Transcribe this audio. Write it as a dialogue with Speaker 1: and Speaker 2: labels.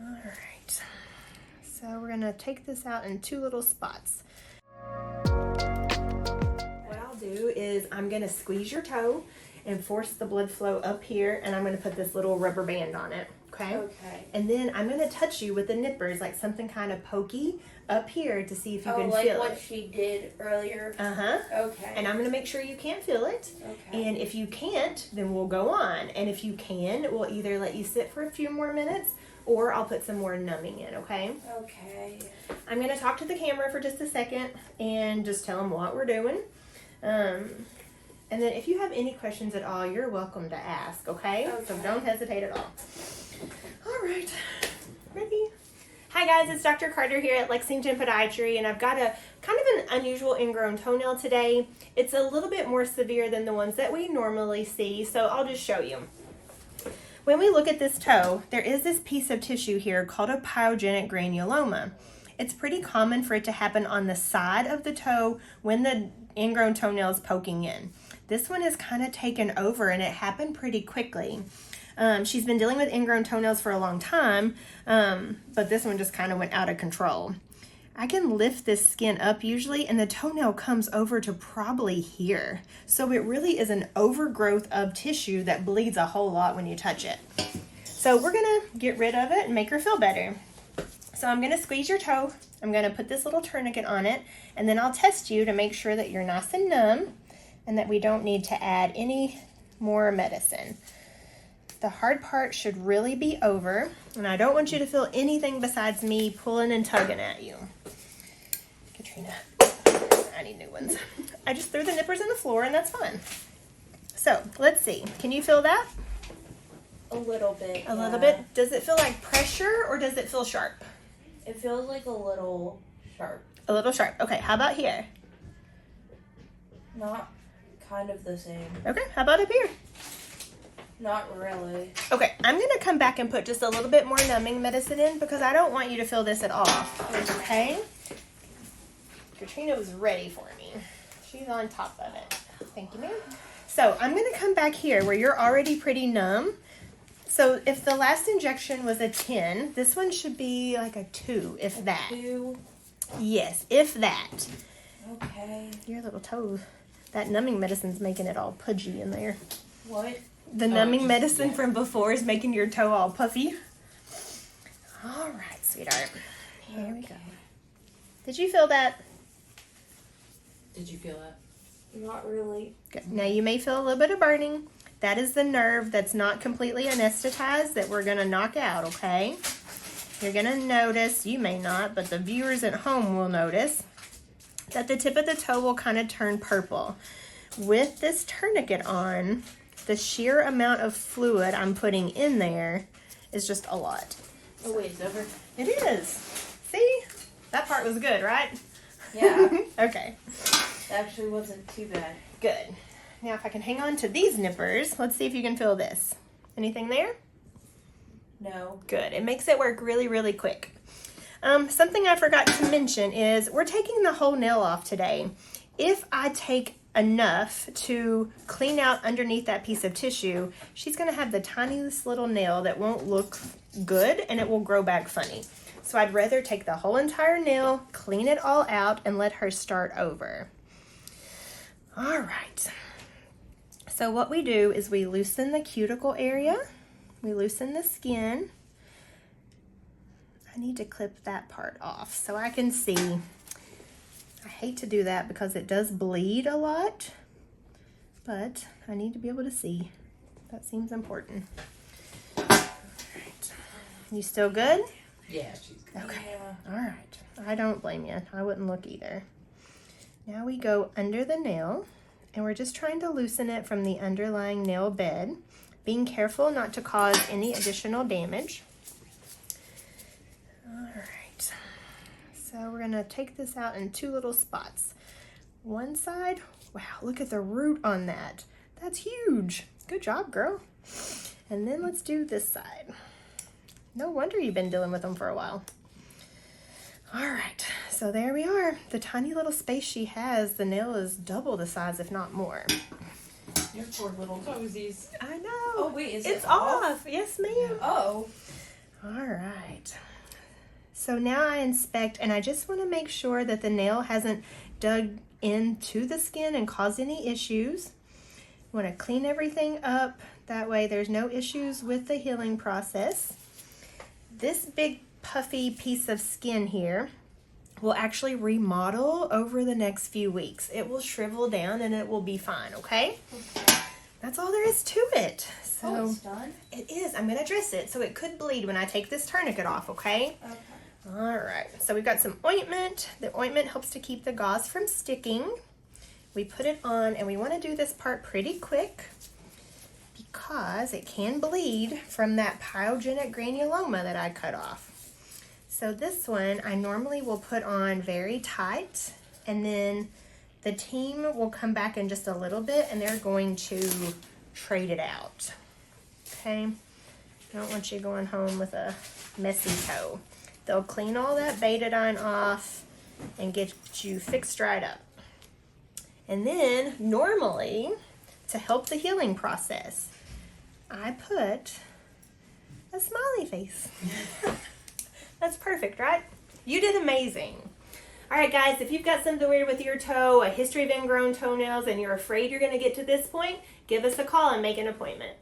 Speaker 1: All right. So we're gonna take this out in 2 little spots. What I'll do is I'm gonna squeeze your toe and force the blood flow up here, and I'm gonna put this little rubber band on it, okay?
Speaker 2: Okay.
Speaker 1: And then I'm gonna touch you with the nippers, like something kind of pokey up here to see if you can
Speaker 2: like
Speaker 1: feel it.
Speaker 2: what she did earlier?
Speaker 1: Uh-huh.
Speaker 2: Okay.
Speaker 1: And I'm gonna make sure you can't feel it.
Speaker 2: Okay.
Speaker 1: And if you can't, then we'll go on. And if you can, we'll either let you sit for a few more minutes or I'll put some more numbing in, okay?
Speaker 2: Okay.
Speaker 1: I'm gonna talk to the camera for just a second and just tell them what we're doing. And then if you have any questions at all, you're welcome to ask, okay? So don't hesitate at all. All right, ready? Hi guys, it's Dr. Carter here at Lexington Podiatry, and I've got a kind of an unusual ingrown toenail today. It's a little bit more severe than the ones that we normally see, so I'll just show you. When we look at this toe, there is this piece of tissue here called a biogenic granuloma. It's pretty common for it to happen on the side of the toe when the ingrown toenail is poking in. This one is kind of taken over, and it happened pretty quickly. She's been dealing with ingrown toenails for a long time, but this one just kind of went out of control. I can lift this skin up usually, and the toenail comes over to probably here. So it really is an overgrowth of tissue that bleeds a whole lot when you touch it. So we're gonna get rid of it and make her feel better. So I'm gonna squeeze your toe, I'm gonna put this little tourniquet on it, and then I'll test you to make sure that you're nice and numb and that we don't need to add any more medicine. The hard part should really be over, and I don't want you to feel anything besides me pulling and tugging at you. Katrina, I need new ones. I just threw the nippers in the floor, and that's fine. So, let's see. Can you feel that?
Speaker 2: A little bit.
Speaker 1: A little bit? Does it feel like pressure, or does it feel sharp?
Speaker 2: It feels like a little sharp.
Speaker 1: A little sharp. Okay, how about here?
Speaker 2: Not kind of the same.
Speaker 1: Okay, how about up here?
Speaker 2: Not really.
Speaker 1: Okay, I'm going to come back and put just a little bit more numbing medicine in because I don't want you to feel this at all. Okay? Katrina was ready for me. She's on top of it. Thank you, ma'am. So I'm going to come back here where you're already pretty numb. So if the last injection was a 10, this one should be like a 2, if that.
Speaker 2: 2?
Speaker 1: Yes, if that.
Speaker 2: Okay.
Speaker 1: Your little toe. That numbing medicine's making it all pudgy in there.
Speaker 2: What?
Speaker 1: The numbing medicine from before is making your toe all puffy. All right, sweetheart. Here we go. Did you feel that?
Speaker 3: Did you feel that?
Speaker 2: Not really.
Speaker 1: Good. Now you may feel a little bit of burning. That is the nerve that's not completely anesthetized that we're going to knock out, okay? You're going to notice, you may not, but the viewers at home will notice that the tip of the toe will kind of turn purple. With this tourniquet on, the sheer amount of fluid I'm putting in there is just a lot.
Speaker 2: Oh, wait, it's over?
Speaker 1: It is. See? That part was good, right?
Speaker 2: Yeah.
Speaker 1: Okay.
Speaker 2: It actually wasn't too bad.
Speaker 1: Good. Now if I can hang on to these nippers, let's see if you can feel this. Anything there?
Speaker 2: No.
Speaker 1: Good. It makes it work really, really quick. Something I forgot to mention is we're taking the whole nail off today. If I take enough to clean out underneath that piece of tissue, she's going to have the tiniest little nail that won't look good and it will grow back funny. So I'd rather take the whole entire nail, clean it all out, and let her start over. All right. So what we do is we loosen the cuticle area. We loosen the skin. I need to clip that part off so I can see. I hate to do that because it does bleed a lot, but I need to be able to see. That seems important. All right. You still good?
Speaker 3: Yeah, she's good.
Speaker 1: Okay.
Speaker 2: Yeah.
Speaker 1: All right. I don't blame you. I wouldn't look either. Now we go under the nail, and we're just trying to loosen it from the underlying nail bed, being careful not to cause any additional damage. All right. So we're going to take this out in 2 little spots. One side, wow, look at the root on that. That's huge. Good job, girl. And then let's do this side. No wonder you've been dealing with them for a while. All right, so there we are. The tiny little space she has, the nail is double the size, if not more.
Speaker 3: Your poor little toesies.
Speaker 1: I know.
Speaker 2: Oh, wait, is
Speaker 1: it's
Speaker 2: it off?
Speaker 1: off? Yes, ma'am.
Speaker 2: Oh.
Speaker 1: All right. So now I inspect, and I just want to make sure that the nail hasn't dug into the skin and caused any issues. I want to clean everything up. That way there's no issues with the healing process. This big puffy piece of skin here will actually remodel over the next few weeks. It will shrivel down and it will be fine, okay? That's all there is to it. So
Speaker 2: it's done?
Speaker 1: it is. I'm going to dress it so it could bleed when I take this tourniquet off, okay?
Speaker 2: Okay.
Speaker 1: All right. So we've got some ointment. The ointment helps to keep the gauze from sticking. We put it on and we want to do this part pretty quick because it can bleed from that biogenic granuloma that I cut off. So this one I normally will put on very tight, and then the team will come back in just a little bit and they're going to trade it out. Okay? I don't want you going home with a messy toe. They'll clean all that betadine off and get you fixed right up. And then normally, to help the healing process, I put a smiley face. That's perfect, right? You did amazing. All right, guys, if you've got something weird with your toe, a history of ingrown toenails, and you're afraid you're going to get to this point, give us a call and make an appointment.